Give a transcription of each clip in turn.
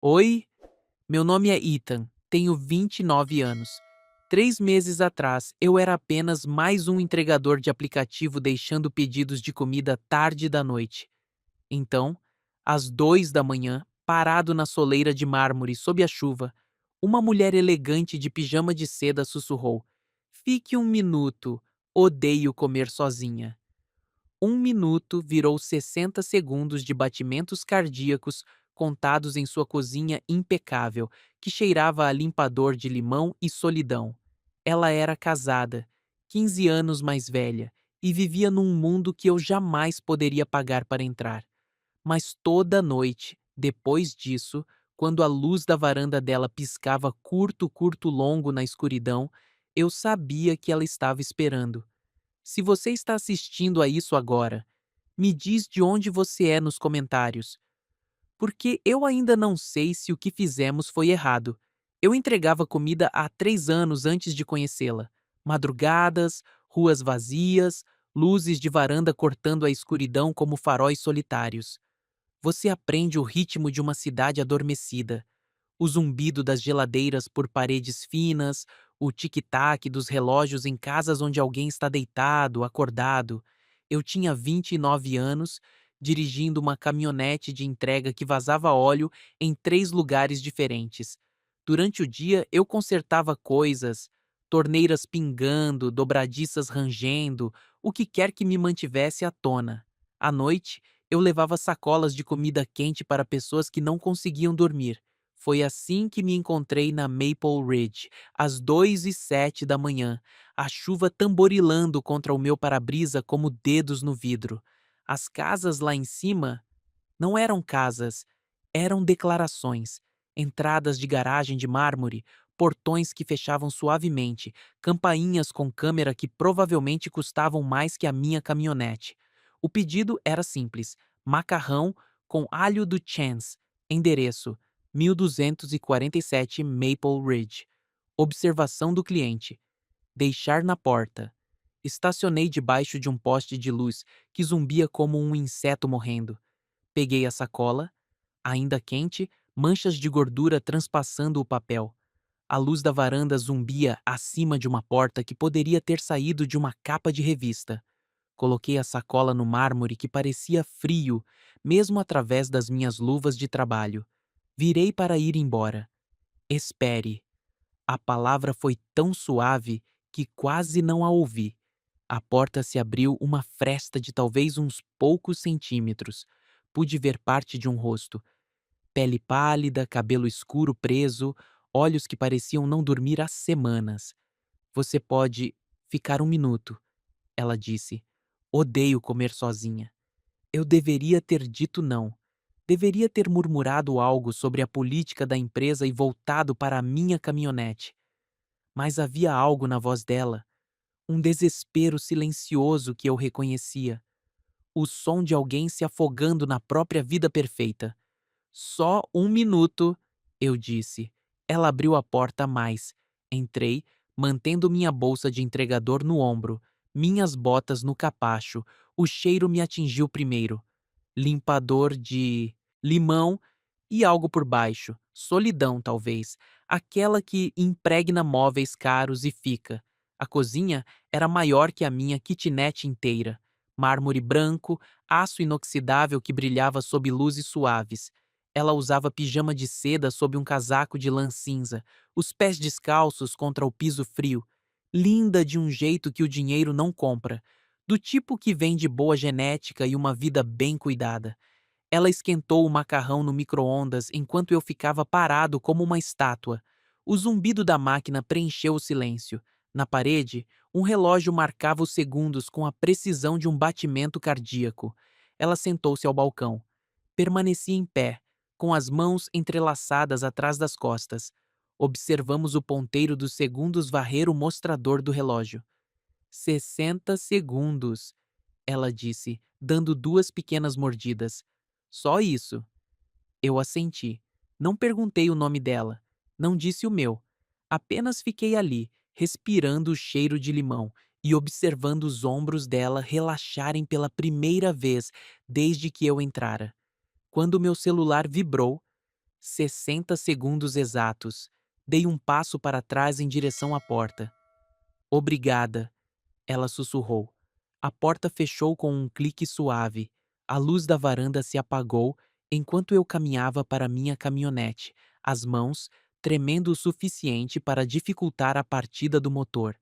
Oi, meu nome é Ethan, tenho 29 anos. 3 meses atrás, eu era apenas mais um entregador de aplicativo deixando pedidos de comida tarde da noite. Então, às 2 da manhã, parado na soleira de mármore sob a chuva, uma mulher elegante de pijama de seda sussurrou: Fique um minuto, odeio comer sozinha. 1 minuto virou 60 segundos de batimentos cardíacos contados em sua cozinha impecável, que cheirava a limpador de limão e solidão. Ela era casada, 15 anos mais velha, e vivia num mundo que eu jamais poderia pagar para entrar. Mas toda noite, depois disso, quando a luz da varanda dela piscava curto, longo na escuridão, eu sabia que ela estava esperando. Se você está assistindo a isso agora, me diz de onde você é nos comentários, porque eu ainda não sei se o que fizemos foi errado. Eu entregava comida há 3 anos antes de conhecê-la. Madrugadas, ruas vazias, luzes de varanda cortando a escuridão como faróis solitários. Você aprende o ritmo de uma cidade adormecida, o zumbido das geladeiras por paredes finas, o tic-tac dos relógios em casas onde alguém está deitado, acordado. Eu tinha 29 anos, dirigindo uma caminhonete de entrega que vazava óleo em 3 lugares diferentes. Durante o dia, eu consertava coisas, torneiras pingando, dobradiças rangendo, o que quer que me mantivesse à tona. À noite, eu levava sacolas de comida quente para pessoas que não conseguiam dormir. Foi assim que me encontrei na Maple Ridge, às 2h07 da manhã, a chuva tamborilando contra o meu para-brisa como dedos no vidro. As casas lá em cima não eram casas, eram declarações, entradas de garagem de mármore, portões que fechavam suavemente, campainhas com câmera que provavelmente custavam mais que a minha caminhonete. O pedido era simples: macarrão com alho do Chance, endereço 1247 Maple Ridge. Observação do cliente: deixar na porta. Estacionei debaixo de um poste de luz que zumbia como um inseto morrendo. Peguei a sacola, ainda quente, manchas de gordura transpassando o papel. A luz da varanda zumbia acima de uma porta que poderia ter saído de uma capa de revista. Coloquei a sacola no mármore que parecia frio, mesmo através das minhas luvas de trabalho. Virei para ir embora. Espere. A palavra foi tão suave que quase não a ouvi. A porta se abriu uma fresta de talvez uns poucos centímetros. Pude ver parte de um rosto. Pele pálida, cabelo escuro preso, olhos que pareciam não dormir há semanas. Você pode ficar um minuto, ela disse. Odeio comer sozinha. Eu deveria ter dito não. Deveria ter murmurado algo sobre a política da empresa e voltado para a minha caminhonete. Mas havia algo na voz dela, um desespero silencioso que eu reconhecia. O som de alguém se afogando na própria vida perfeita. Só um minuto, eu disse. Ela abriu a porta mais. Entrei, mantendo minha bolsa de entregador no ombro, minhas botas no capacho. O cheiro me atingiu primeiro. Limpador de limão e algo por baixo. Solidão, talvez. Aquela que impregna móveis caros e fica. A cozinha era maior que a minha kitnet inteira. Mármore branco, aço inoxidável que brilhava sob luzes suaves. Ela usava pijama de seda sob um casaco de lã cinza, os pés descalços contra o piso frio. Linda de um jeito que o dinheiro não compra. Do tipo que vem de boa genética e uma vida bem cuidada. Ela esquentou o macarrão no micro-ondas enquanto eu ficava parado como uma estátua. O zumbido da máquina preencheu o silêncio. Na parede, um relógio marcava os segundos com a precisão de um batimento cardíaco. Ela sentou-se ao balcão. Permaneci em pé, com as mãos entrelaçadas atrás das costas. Observamos o ponteiro dos segundos varrer o mostrador do relógio. 60 segundos, ela disse, dando 2 pequenas mordidas. Só isso. Eu assenti. Não perguntei o nome dela. Não disse o meu. Apenas fiquei ali, respirando o cheiro de limão e observando os ombros dela relaxarem pela primeira vez desde que eu entrara. Quando meu celular vibrou, 60 segundos exatos. Dei um passo para trás em direção à porta. Obrigada, ela sussurrou. A porta fechou com um clique suave. A luz da varanda se apagou enquanto eu caminhava para minha caminhonete, as mãos tremendo o suficiente para dificultar a partida do motor.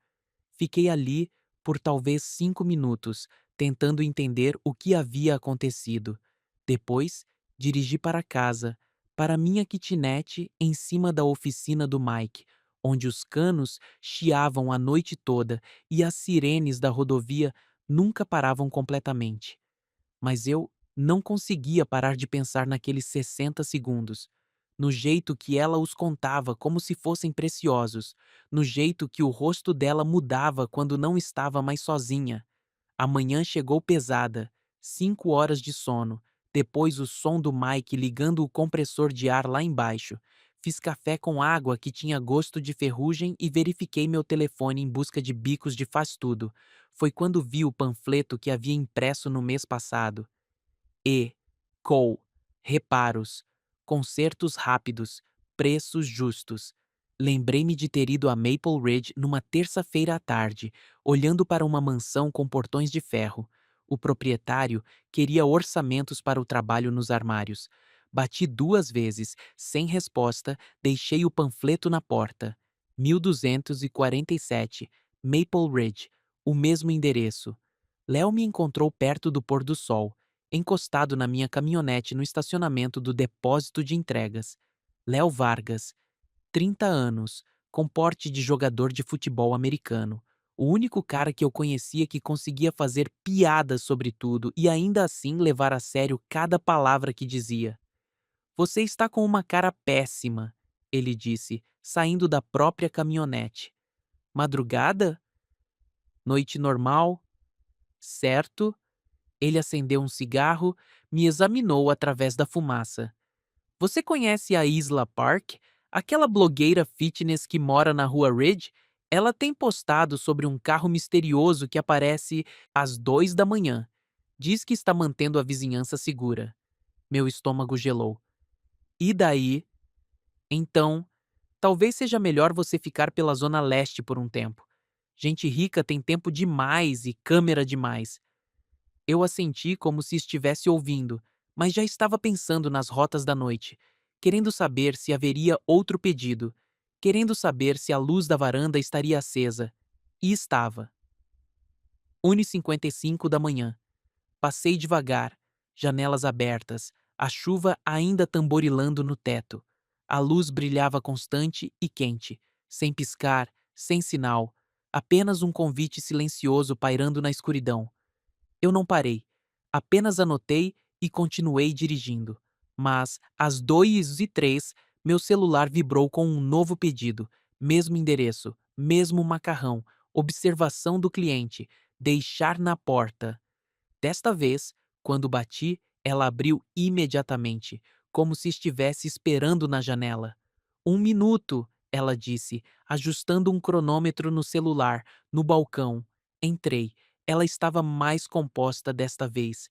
Fiquei ali por talvez 5 minutos, tentando entender o que havia acontecido. Depois, dirigi para casa, para minha kitnet em cima da oficina do Mike, onde os canos chiavam a noite toda e as sirenes da rodovia nunca paravam completamente. Mas eu não conseguia parar de pensar naqueles 60 segundos, no jeito que ela os contava como se fossem preciosos, no jeito que o rosto dela mudava quando não estava mais sozinha. A manhã chegou pesada, 5 horas de sono, depois o som do Mike ligando o compressor de ar lá embaixo. Fiz café com água que tinha gosto de ferrugem e verifiquei meu telefone em busca de bicos de faz-tudo. Foi quando vi o panfleto que havia impresso no mês passado. E. Co. Reparos. Consertos rápidos. Preços justos. Lembrei-me de ter ido a Maple Ridge numa terça-feira à tarde, olhando para uma mansão com portões de ferro. O proprietário queria orçamentos para o trabalho nos armários. Bati 2 vezes, sem resposta, deixei o panfleto na porta. 1247, Maple Ridge, o mesmo endereço. Léo me encontrou perto do pôr do sol, encostado na minha caminhonete no estacionamento do depósito de entregas. Léo Vargas, 30 anos, com porte de jogador de futebol americano. O único cara que eu conhecia que conseguia fazer piadas sobre tudo e ainda assim levar a sério cada palavra que dizia. Você está com uma cara péssima, ele disse, saindo da própria caminhonete. Madrugada? Noite normal? Certo? Ele acendeu um cigarro, me examinou através da fumaça. Você conhece a Isla Park? Aquela blogueira fitness que mora na rua Ridge? Ela tem postado sobre um carro misterioso que aparece às 2 da manhã. Diz que está mantendo a vizinhança segura. Meu estômago gelou. E daí? Então, talvez seja melhor você ficar pela zona leste por um tempo. Gente rica tem tempo demais e câmera demais. Eu assenti como se estivesse ouvindo, mas já estava pensando nas rotas da noite, querendo saber se haveria outro pedido, querendo saber se a luz da varanda estaria acesa. E estava. 1h55 da manhã. Passei devagar, janelas abertas, a chuva ainda tamborilando no teto. A luz brilhava constante e quente, sem piscar, sem sinal, apenas um convite silencioso pairando na escuridão. Eu não parei, apenas anotei e continuei dirigindo. Mas, às 2h03, meu celular vibrou com um novo pedido, mesmo endereço, mesmo macarrão, observação do cliente, deixar na porta. Desta vez, quando bati, ela abriu imediatamente, como se estivesse esperando na janela. 1 minuto, ela disse, ajustando um cronômetro no celular, no balcão. Entrei. Ela estava mais composta desta vez.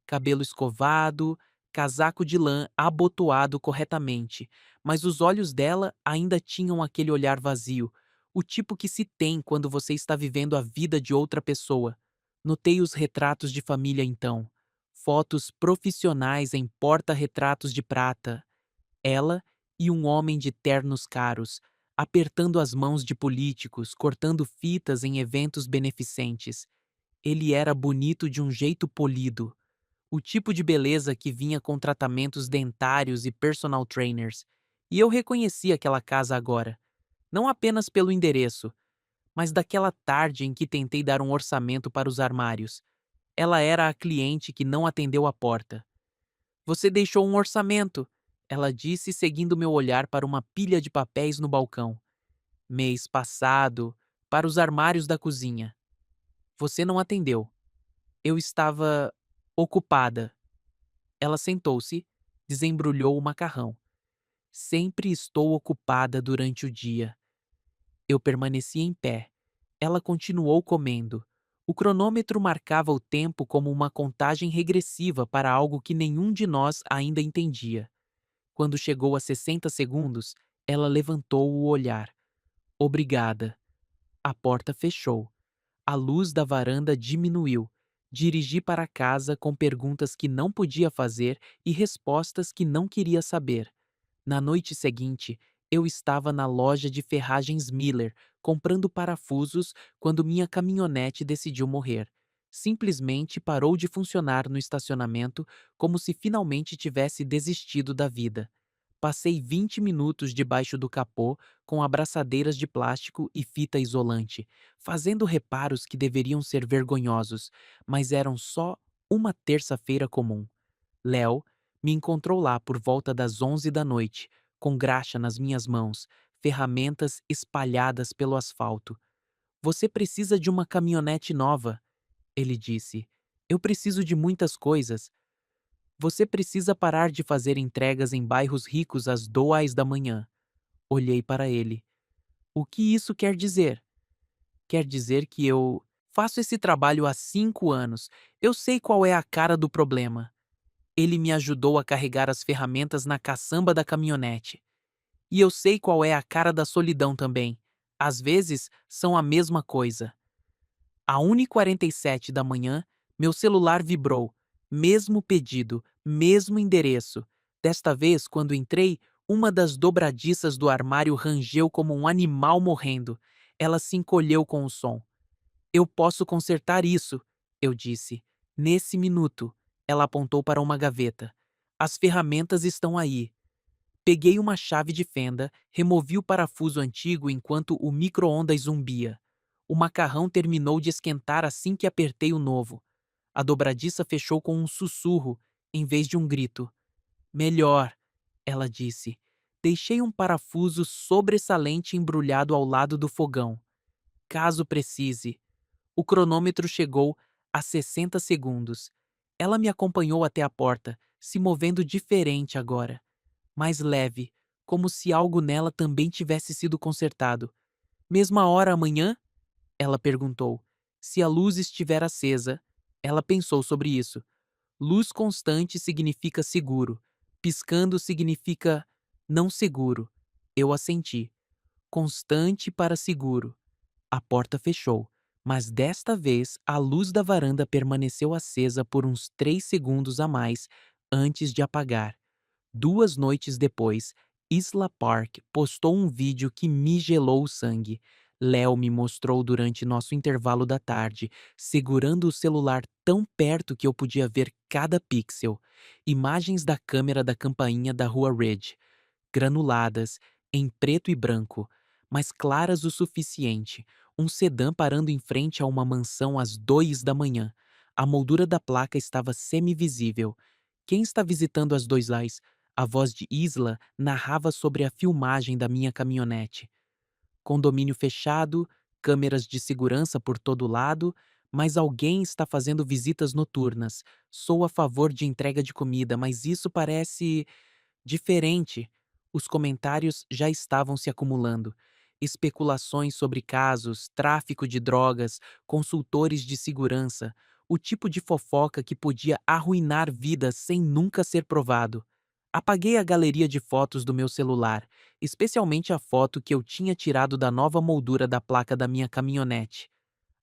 Cabelo escovado, casaco de lã abotoado corretamente, mas os olhos dela ainda tinham aquele olhar vazio, o tipo que se tem quando você está vivendo a vida de outra pessoa. Notei os retratos de família então. Fotos profissionais em porta-retratos de prata. Ela e um homem de ternos caros, apertando as mãos de políticos, cortando fitas em eventos beneficentes. Ele era bonito de um jeito polido. O tipo de beleza que vinha com tratamentos dentários e personal trainers. E eu reconheci aquela casa agora. Não apenas pelo endereço, mas daquela tarde em que tentei dar um orçamento para os armários. Ela era a cliente que não atendeu a porta. Você deixou um orçamento, ela disse, seguindo meu olhar para uma pilha de papéis no balcão. Mês passado, para os armários da cozinha. Você não atendeu. Eu estava ocupada. Ela sentou-se, desembrulhou o macarrão. Sempre estou ocupada durante o dia. Eu permaneci em pé. Ela continuou comendo. O cronômetro marcava o tempo como uma contagem regressiva para algo que nenhum de nós ainda entendia. Quando chegou a 60 segundos, ela levantou o olhar. Obrigada. A porta fechou. A luz da varanda diminuiu. Dirigi para casa com perguntas que não podia fazer e respostas que não queria saber. Na noite seguinte, eu estava na loja de ferragens Miller, comprando parafusos, quando minha caminhonete decidiu morrer. Simplesmente parou de funcionar no estacionamento, como se finalmente tivesse desistido da vida. Passei 20 minutos debaixo do capô com abraçadeiras de plástico e fita isolante, fazendo reparos que deveriam ser vergonhosos, mas eram só uma terça-feira comum. Léo me encontrou lá por volta das 11 da noite, com graxa nas minhas mãos, ferramentas espalhadas pelo asfalto. Você precisa de uma caminhonete nova, ele disse. Eu preciso de muitas coisas. Você precisa parar de fazer entregas em bairros ricos às 2 da manhã. Olhei para ele. O que isso quer dizer? Quer dizer que eu faço esse trabalho há 5 anos. Eu sei qual é a cara do problema. Ele me ajudou a carregar as ferramentas na caçamba da caminhonete. E eu sei qual é a cara da solidão também. Às vezes, são a mesma coisa. À 1h47 da manhã, meu celular vibrou. Mesmo pedido, mesmo endereço. Desta vez, quando entrei, uma das dobradiças do armário rangeu como um animal morrendo. Ela se encolheu com o som. Eu posso consertar isso, eu disse. Nesse minuto, ela apontou para uma gaveta. As ferramentas estão aí. Peguei uma chave de fenda, removi o parafuso antigo enquanto o micro-ondas zumbia. O macarrão terminou de esquentar assim que apertei o novo. A dobradiça fechou com um sussurro, em vez de um grito. Melhor, ela disse. Deixei um parafuso sobressalente embrulhado ao lado do fogão. Caso precise. O cronômetro chegou a 60 segundos. Ela me acompanhou até a porta, se movendo diferente agora. Mais leve, como se algo nela também tivesse sido consertado. Mesma hora amanhã? Ela perguntou. Se a luz estiver acesa, ela pensou sobre isso. Luz constante significa seguro. Piscando significa não seguro. Eu assenti. Constante para seguro. A porta fechou, mas desta vez a luz da varanda permaneceu acesa por uns 3 segundos a mais antes de apagar. 2 noites depois, Isla Park postou um vídeo que me gelou o sangue. Léo me mostrou durante nosso intervalo da tarde, segurando o celular tão perto que eu podia ver cada pixel. Imagens da câmera da campainha da rua Ridge, granuladas, em preto e branco, mas claras o suficiente. Um sedã parando em frente a uma mansão às 2 da manhã. A moldura da placa estava semivisível. Quem está visitando as 2 lais? A voz de Isla narrava sobre a filmagem da minha caminhonete. Condomínio fechado, câmeras de segurança por todo lado, mas alguém está fazendo visitas noturnas. Sou a favor de entrega de comida, mas isso parece diferente. Os comentários já estavam se acumulando. Especulações sobre casos, tráfico de drogas, consultores de segurança, o tipo de fofoca que podia arruinar vidas sem nunca ser provado. Apaguei a galeria de fotos do meu celular, especialmente a foto que eu tinha tirado da nova moldura da placa da minha caminhonete.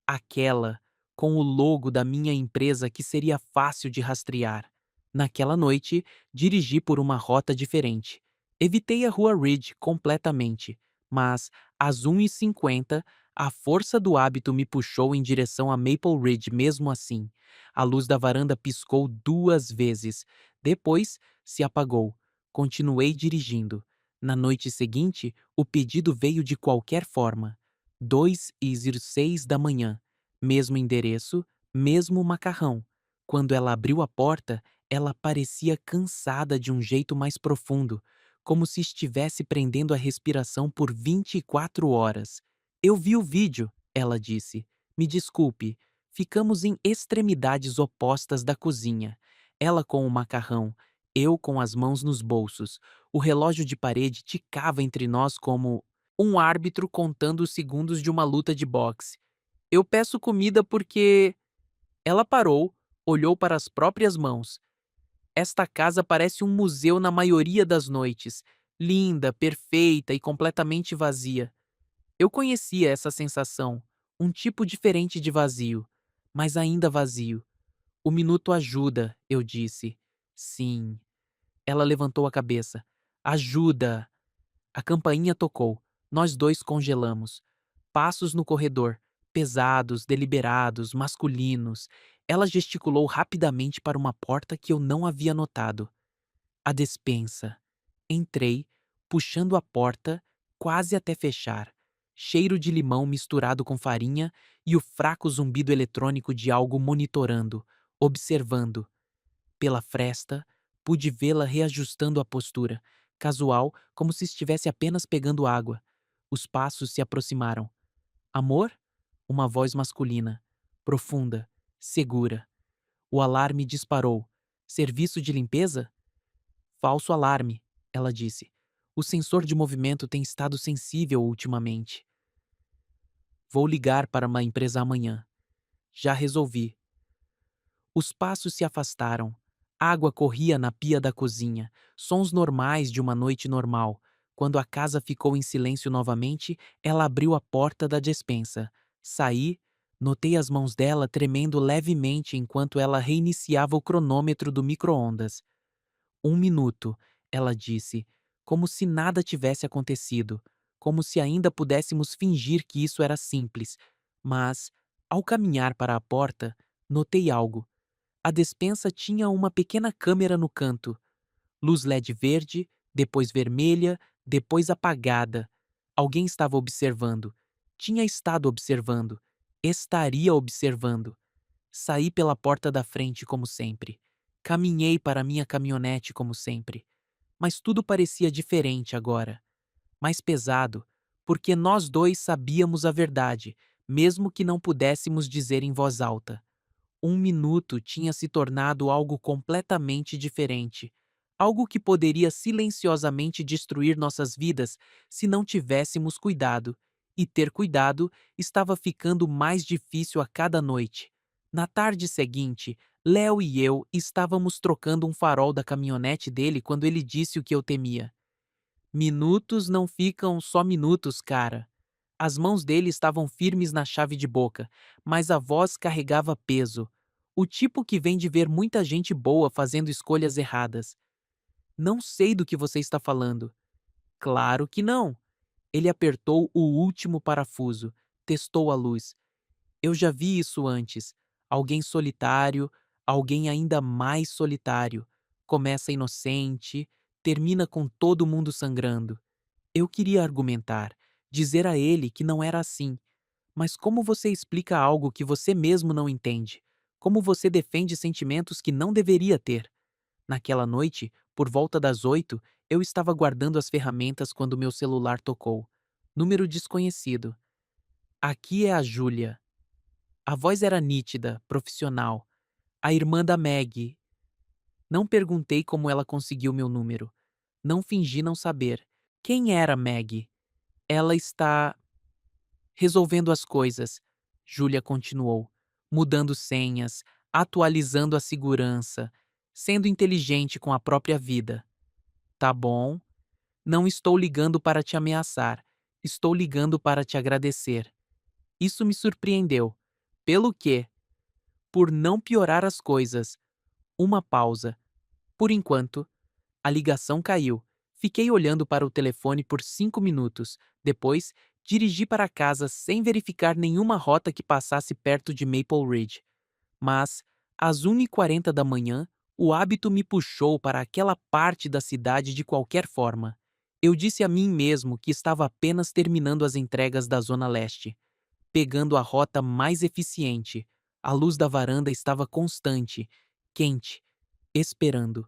Aquela com o logo da minha empresa que seria fácil de rastrear. Naquela noite, dirigi por uma rota diferente. Evitei a rua Ridge completamente, mas às 1h50, a força do hábito me puxou em direção a Maple Ridge mesmo assim. A luz da varanda piscou 2 vezes. Depois, se apagou. Continuei dirigindo. Na noite seguinte, o pedido veio de qualquer forma. 2h06 da manhã. Mesmo endereço, mesmo macarrão. Quando ela abriu a porta, ela parecia cansada de um jeito mais profundo, como se estivesse prendendo a respiração por 24 horas. Eu vi o vídeo, ela disse. Me desculpe, ficamos em extremidades opostas da cozinha. Ela com o macarrão, eu com as mãos nos bolsos. O relógio de parede ticava entre nós como um árbitro contando os segundos de uma luta de boxe. Eu peço comida porque... Ela parou, olhou para as próprias mãos. Esta casa parece um museu na maioria das noites. Linda, perfeita e completamente vazia. Eu conhecia essa sensação, um tipo diferente de vazio, mas ainda vazio. O minuto ajuda, eu disse. Sim. Ela levantou a cabeça. Ajuda! A campainha tocou. Nós dois congelamos. Passos no corredor, pesados, deliberados, masculinos. Ela gesticulou rapidamente para uma porta que eu não havia notado. A despensa. Entrei, puxando a porta, quase até fechar. Cheiro de limão misturado com farinha e o fraco zumbido eletrônico de algo monitorando, observando. Pela fresta, pude vê-la reajustando a postura, casual, como se estivesse apenas pegando água. Os passos se aproximaram. Amor? Uma voz masculina, profunda, segura. O alarme disparou. Serviço de limpeza? Falso alarme, ela disse. O sensor de movimento tem estado sensível ultimamente. Vou ligar para uma empresa amanhã. Já resolvi. Os passos se afastaram. Água corria na pia da cozinha, sons normais de uma noite normal. Quando a casa ficou em silêncio novamente, ela abriu a porta da despensa. Saí, notei as mãos dela tremendo levemente enquanto ela reiniciava o cronômetro do micro-ondas. 1 minuto, ela disse, como se nada tivesse acontecido, como se ainda pudéssemos fingir que isso era simples. Mas, ao caminhar para a porta, notei algo. A despensa tinha uma pequena câmera no canto. Luz LED verde, depois vermelha, depois apagada. Alguém estava observando. Tinha estado observando. Estaria observando. Saí pela porta da frente como sempre. Caminhei para minha caminhonete como sempre. Mas tudo parecia diferente agora. Mais pesado, porque nós dois sabíamos a verdade, mesmo que não pudéssemos dizer em voz alta. 1 minuto tinha se tornado algo completamente diferente. Algo que poderia silenciosamente destruir nossas vidas se não tivéssemos cuidado. E ter cuidado estava ficando mais difícil a cada noite. Na tarde seguinte, Léo e eu estávamos trocando um farol da caminhonete dele quando ele disse o que eu temia. Minutos não ficam só minutos, cara. As mãos dele estavam firmes na chave de boca, mas a voz carregava peso. O tipo que vem de ver muita gente boa fazendo escolhas erradas. Não sei do que você está falando. Claro que não. Ele apertou o último parafuso, testou a luz. Eu já vi isso antes. Alguém solitário, alguém ainda mais solitário. Começa inocente, termina com todo mundo sangrando. Eu queria argumentar, dizer a ele que não era assim. Mas como você explica algo que você mesmo não entende? Como você defende sentimentos que não deveria ter? Naquela noite, por volta das 8, eu estava guardando as ferramentas quando meu celular tocou. Número desconhecido. Aqui é a Júlia. A voz era nítida, profissional. A irmã da Maggie. Não perguntei como ela conseguiu meu número. Não fingi não saber. Quem era Maggie? Ela está resolvendo as coisas, Júlia continuou, mudando senhas, atualizando a segurança, sendo inteligente com a própria vida. Tá bom, não estou ligando para te ameaçar, estou ligando para te agradecer. Isso me surpreendeu. Pelo quê? Por não piorar as coisas. Uma pausa. Por enquanto, a ligação caiu. Fiquei olhando para o telefone por 5 minutos. Depois, dirigi para casa sem verificar nenhuma rota que passasse perto de Maple Ridge. Mas, às 1h40 da manhã, o hábito me puxou para aquela parte da cidade de qualquer forma. Eu disse a mim mesmo que estava apenas terminando as entregas da Zona Leste, pegando a rota mais eficiente. A luz da varanda estava constante, quente, esperando.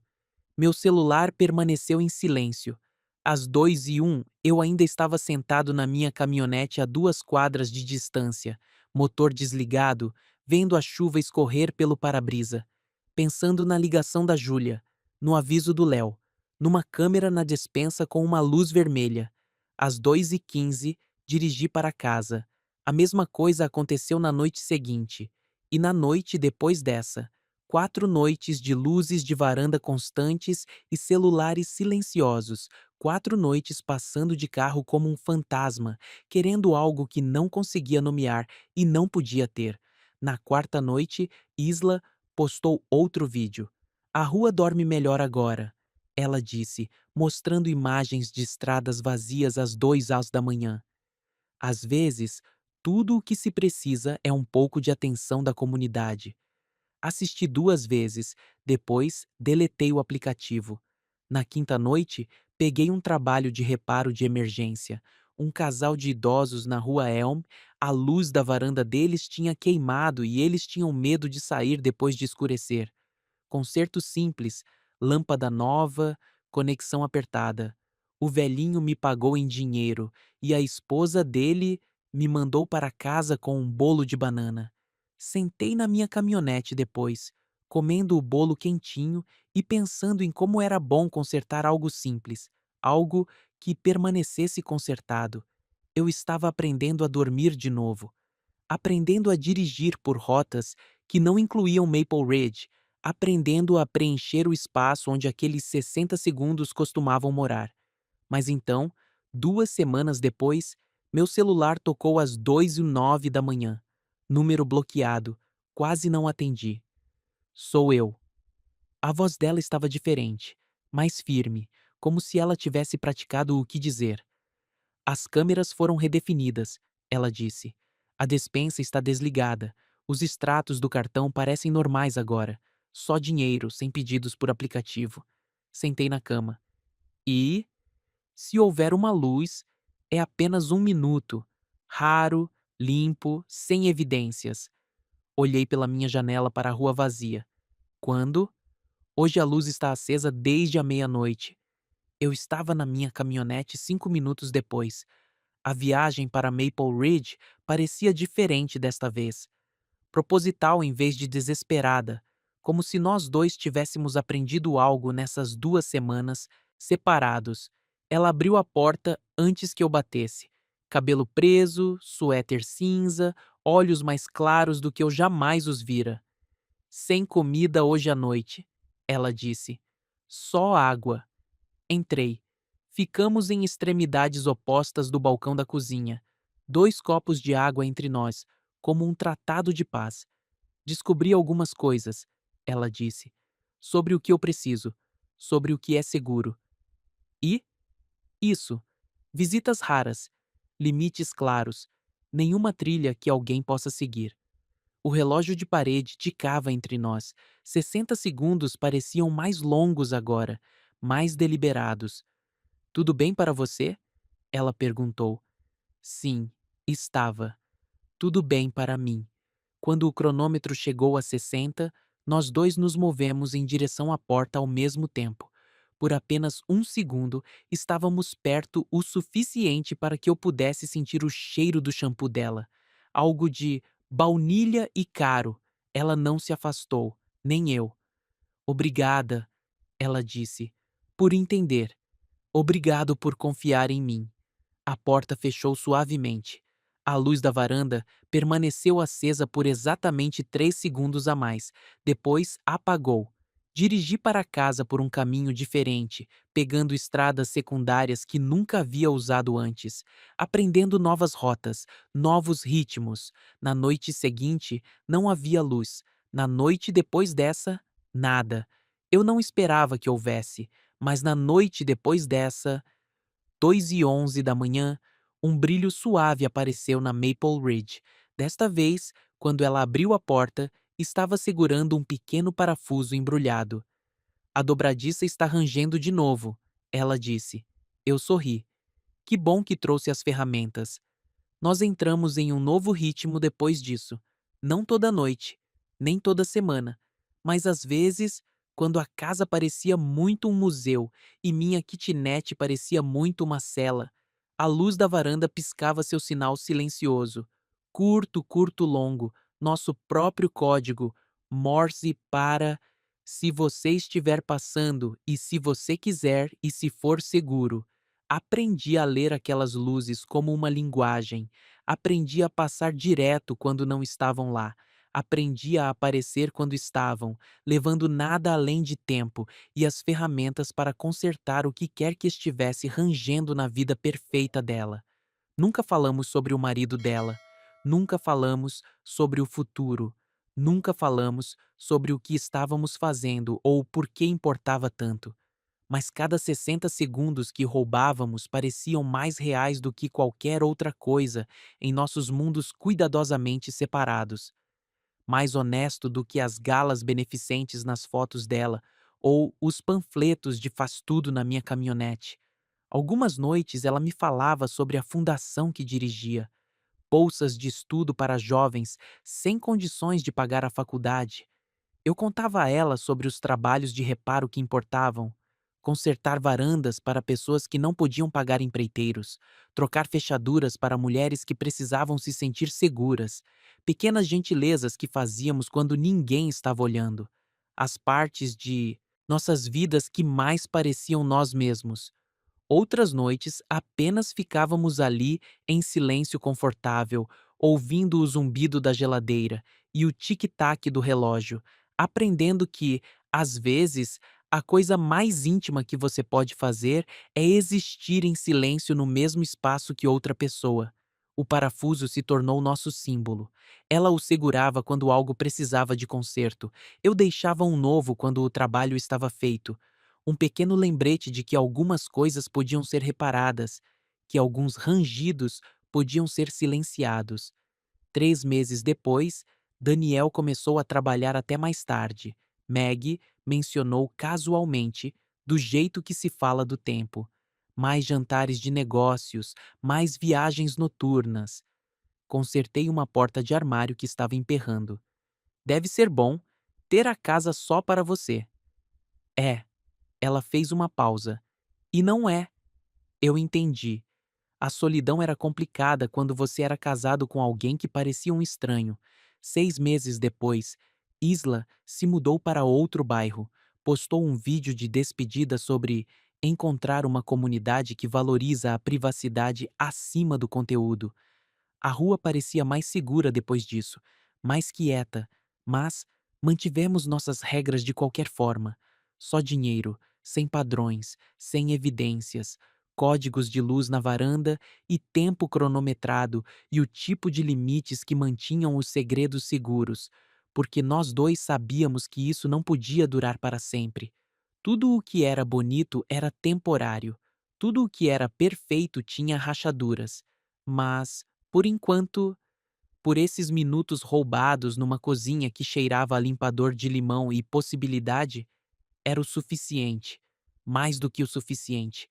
Meu celular permaneceu em silêncio. Às 2h01, eu ainda estava sentado na minha caminhonete a 2 quadras de distância, motor desligado, vendo a chuva escorrer pelo para-brisa, pensando na ligação da Júlia, no aviso do Léo, numa câmera na despensa com uma luz vermelha. Às 2h15, dirigi para casa. A mesma coisa aconteceu na noite seguinte, e na noite depois dessa. 4 noites de luzes de varanda constantes e celulares silenciosos. 4 noites passando de carro como um fantasma, querendo algo que não conseguia nomear e não podia ter. Na quarta noite, Isla postou outro vídeo. A rua dorme melhor agora, ela disse, mostrando imagens de estradas vazias às 2 horas da manhã. Às vezes, tudo o que se precisa é um pouco de atenção da comunidade. Assisti 2 vezes, depois deletei o aplicativo. Na quinta noite, peguei um trabalho de reparo de emergência. Um casal de idosos na rua Elm, a luz da varanda deles tinha queimado e eles tinham medo de sair depois de escurecer. Conserto simples, lâmpada nova, conexão apertada. O velhinho me pagou em dinheiro e a esposa dele me mandou para casa com um bolo de banana. Sentei na minha caminhonete depois, comendo o bolo quentinho e pensando em como era bom consertar algo simples, algo que permanecesse consertado. Eu estava aprendendo a dormir de novo, aprendendo a dirigir por rotas que não incluíam Maple Ridge, aprendendo a preencher o espaço onde aqueles 60 segundos costumavam morar. Mas então, 2 semanas depois, meu celular tocou às 2h09 da manhã. Número bloqueado. Quase não atendi. Sou eu. A voz dela estava diferente, mais firme, como se ela tivesse praticado o que dizer. As câmeras foram redefinidas, ela disse. A despensa está desligada. Os extratos do cartão parecem normais agora. Só dinheiro, sem pedidos por aplicativo. Sentei na cama. E, se houver uma luz, é apenas 1 minuto. Raro, limpo, sem evidências. Olhei pela minha janela para a rua vazia. Quando? Hoje a luz está acesa desde a meia-noite. Eu estava na minha caminhonete 5 minutos depois. A viagem para Maple Ridge parecia diferente desta vez. Proposital em vez de desesperada, como se nós dois tivéssemos aprendido algo nessas 2 semanas, separados. Ela abriu a porta antes que eu batesse. Cabelo preso, suéter cinza, olhos mais claros do que eu jamais os vira. Sem comida hoje à noite, ela disse. Só água. Entrei. Ficamos em extremidades opostas do balcão da cozinha. 2 copos de água entre nós, como um tratado de paz. Descobri algumas coisas, ela disse, sobre o que eu preciso, sobre o que é seguro. E? Isso. Visitas raras, limites claros, nenhuma trilha que alguém possa seguir. O relógio de parede ticava entre nós. 60 segundos pareciam mais longos agora, mais deliberados. Tudo bem para você? Ela perguntou. Sim, estava. Tudo bem para mim. Quando o cronômetro chegou a 60, nós dois nos movemos em direção à porta ao mesmo tempo. Por apenas 1 segundo, estávamos perto o suficiente para que eu pudesse sentir o cheiro do shampoo dela. Algo de baunilha e caro. Ela não se afastou, nem eu. Obrigada, ela disse, por entender. Obrigado por confiar em mim. A porta fechou suavemente. A luz da varanda permaneceu acesa por exatamente 3 segundos a mais. Depois apagou. Dirigi para casa por um caminho diferente, pegando estradas secundárias que nunca havia usado antes, aprendendo novas rotas, novos ritmos. Na noite seguinte, não havia luz. Na noite depois dessa, nada. Eu não esperava que houvesse, mas na noite depois dessa, 2h11 da manhã, um brilho suave apareceu na Maple Ridge. Desta vez, quando ela abriu a porta, estava segurando um pequeno parafuso embrulhado. A dobradiça está rangendo de novo, ela disse. Eu sorri. Que bom que trouxe as ferramentas. Nós entramos em um novo ritmo depois disso. Não toda noite, nem toda semana, mas às vezes, quando a casa parecia muito um museu e minha kitnet parecia muito uma cela, a luz da varanda piscava seu sinal silencioso. Curto, curto, longo, nosso próprio código, Morse para se você estiver passando e se você quiser e se for seguro. Aprendi a ler aquelas luzes como uma linguagem. Aprendi a passar direto quando não estavam lá. Aprendi a aparecer quando estavam, levando nada além de tempo e as ferramentas para consertar o que quer que estivesse rangendo na vida perfeita dela. Nunca falamos sobre o marido dela, nunca falamos sobre o futuro, nunca falamos sobre o que estávamos fazendo ou por que importava tanto. Mas cada 60 segundos que roubávamos pareciam mais reais do que qualquer outra coisa em nossos mundos cuidadosamente separados. Mais honesto do que as galas beneficentes nas fotos dela ou os panfletos de faz tudo na minha caminhonete. Algumas noites ela me falava sobre a fundação que dirigia, bolsas de estudo para jovens sem condições de pagar a faculdade. Eu contava a ela sobre os trabalhos de reparo que importavam, consertar varandas para pessoas que não podiam pagar empreiteiros, trocar fechaduras para mulheres que precisavam se sentir seguras, pequenas gentilezas que fazíamos quando ninguém estava olhando, as partes de nossas vidas que mais pareciam nós mesmos. Outras noites apenas ficávamos ali em silêncio confortável, ouvindo o zumbido da geladeira e o tic-tac do relógio, aprendendo que, às vezes, a coisa mais íntima que você pode fazer é existir em silêncio no mesmo espaço que outra pessoa. O parafuso se tornou nosso símbolo. Ela o segurava quando algo precisava de conserto. Eu deixava um novo quando o trabalho estava feito, um pequeno lembrete de que algumas coisas podiam ser reparadas, que alguns rangidos podiam ser silenciados. 3 meses depois, Daniel começou a trabalhar até mais tarde. Maggie mencionou casualmente, do jeito que se fala do tempo. Mais jantares de negócios, mais viagens noturnas. Consertei uma porta de armário que estava emperrando. Deve ser bom ter a casa só para você. É. Ela fez uma pausa. E não é. Eu entendi. A solidão era complicada quando você era casado com alguém que parecia um estranho. 6 meses depois, Isla se mudou para outro bairro. Postou um vídeo de despedida sobre encontrar uma comunidade que valoriza a privacidade acima do conteúdo. A rua parecia mais segura depois disso, mais quieta, mas mantivemos nossas regras de qualquer forma. Só dinheiro, sem padrões, sem evidências, códigos de luz na varanda e tempo cronometrado e o tipo de limites que mantinham os segredos seguros, porque nós dois sabíamos que isso não podia durar para sempre. Tudo o que era bonito era temporário, tudo o que era perfeito tinha rachaduras, mas por enquanto, por esses minutos roubados numa cozinha que cheirava a limpador de limão e possibilidade, era o suficiente. Mais do que o suficiente.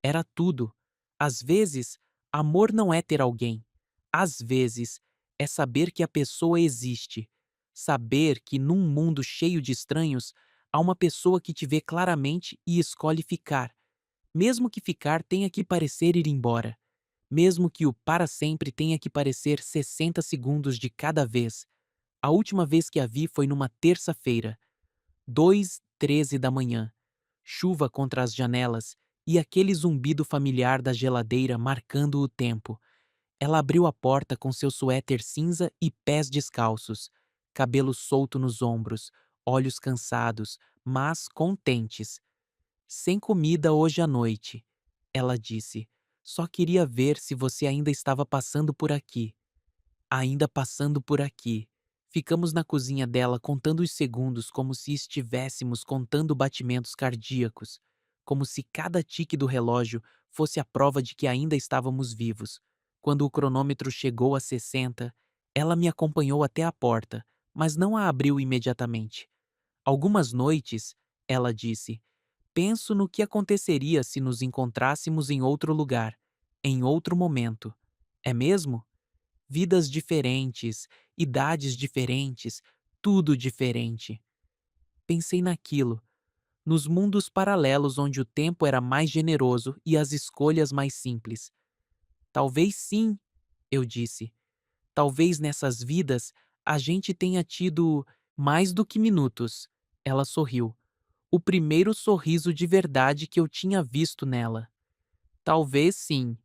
Era tudo. Às vezes, amor não é ter alguém. Às vezes, é saber que a pessoa existe. Saber que num mundo cheio de estranhos, há uma pessoa que te vê claramente e escolhe ficar. Mesmo que ficar tenha que parecer ir embora. Mesmo que o para sempre tenha que parecer 60 segundos de cada vez. A última vez que a vi foi numa terça-feira, 2:13 da manhã. Chuva contra as janelas e aquele zumbido familiar da geladeira marcando o tempo. Ela abriu a porta com seu suéter cinza e pés descalços, cabelo solto nos ombros, olhos cansados, mas contentes. Sem comida hoje à noite, ela disse. Só queria ver se você ainda estava passando por aqui. Ainda passando por aqui. Ficamos na cozinha dela contando os segundos como se estivéssemos contando batimentos cardíacos, como se cada tique do relógio fosse a prova de que ainda estávamos vivos. Quando o cronômetro chegou a 60, ela me acompanhou até a porta, mas não a abriu imediatamente. Algumas noites, ela disse, penso no que aconteceria se nos encontrássemos em outro lugar, em outro momento. É mesmo? Vidas diferentes, idades diferentes, tudo diferente. Pensei naquilo, nos mundos paralelos onde o tempo era mais generoso e as escolhas mais simples. Talvez sim, eu disse. Talvez nessas vidas a gente tenha tido mais do que minutos. Ela sorriu. O primeiro sorriso de verdade que eu tinha visto nela. Talvez sim.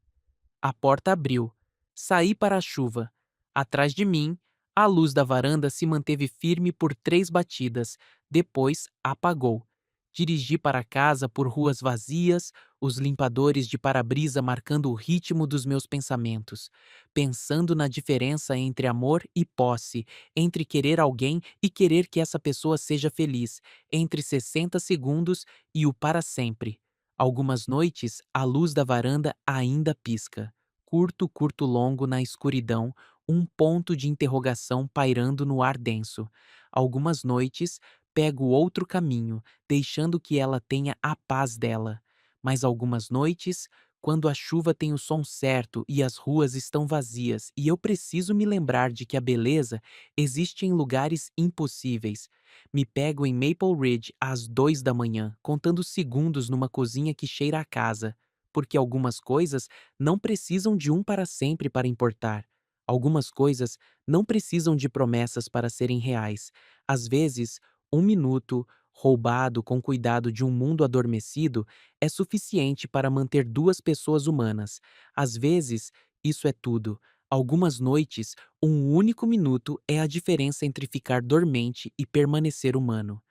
A porta abriu. Saí para a chuva. Atrás de mim, A luz da varanda se manteve firme por 3 batidas, depois apagou. Dirigi para casa por ruas vazias, os limpadores de para-brisa marcando o ritmo dos meus pensamentos, pensando na diferença entre amor e posse, entre querer alguém e querer que essa pessoa seja feliz, entre 60 segundos e o para sempre. Algumas noites, a luz da varanda ainda pisca. Curto, curto, longo na escuridão, um ponto de interrogação pairando no ar denso. Algumas noites, pego outro caminho, deixando que ela tenha a paz dela. Mas algumas noites, quando a chuva tem o som certo e as ruas estão vazias e eu preciso me lembrar de que a beleza existe em lugares impossíveis, me pego em Maple Ridge às 2 da manhã, contando segundos numa cozinha que cheira a casa, porque algumas coisas não precisam de um para sempre para importar. Algumas coisas não precisam de promessas para serem reais. Às vezes, um minuto, roubado com cuidado de um mundo adormecido, é suficiente para manter duas pessoas humanas. Às vezes, isso é tudo. Algumas noites, um único minuto é a diferença entre ficar dormente e permanecer humano.